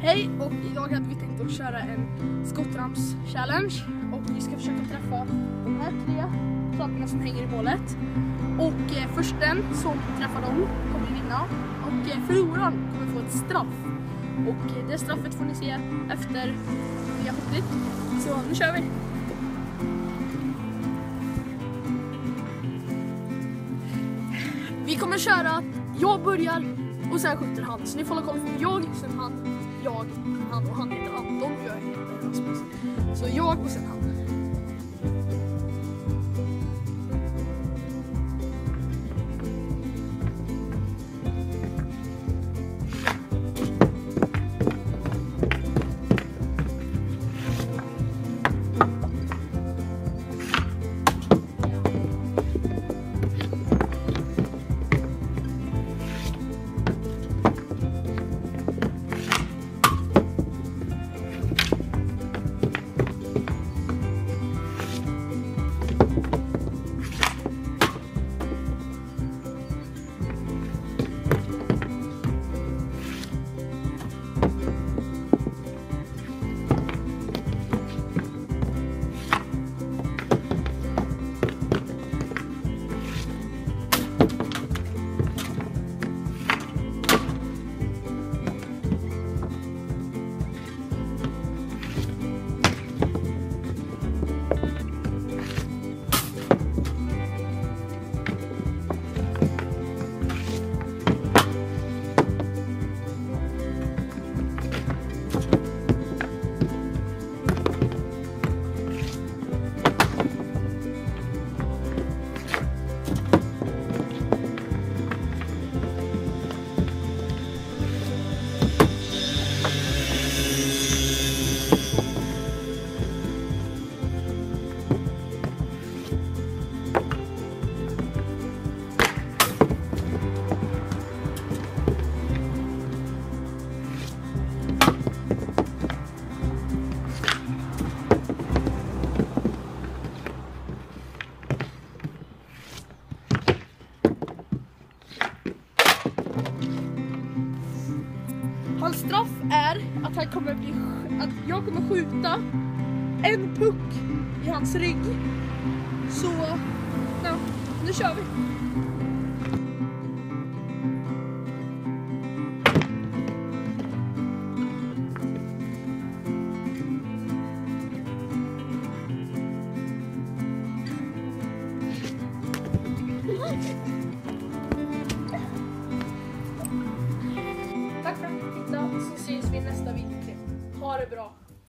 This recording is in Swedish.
Hej, och idag hade vi tänkt att köra en skottrams-challenge och vi ska försöka träffa de här 3 sakerna som hänger i målet. Och först den som träffar dem kommer vinna och förloraren kommer få ett straff. Och det straffet får ni se efter vi har skjutit. Så nu kör vi! Vi kommer köra att jag börjar och sen skjuter han. Så ni får hålla koll på jag, sen han, han och han heter Anton och jag heter Rasmus. Så jag och sen han. Hans straff är att jag kommer skjuta en puck i hans rygg. Så ja, nu kör vi. Tack för att ni tittade, så ses vi i nästa video. Ha det bra!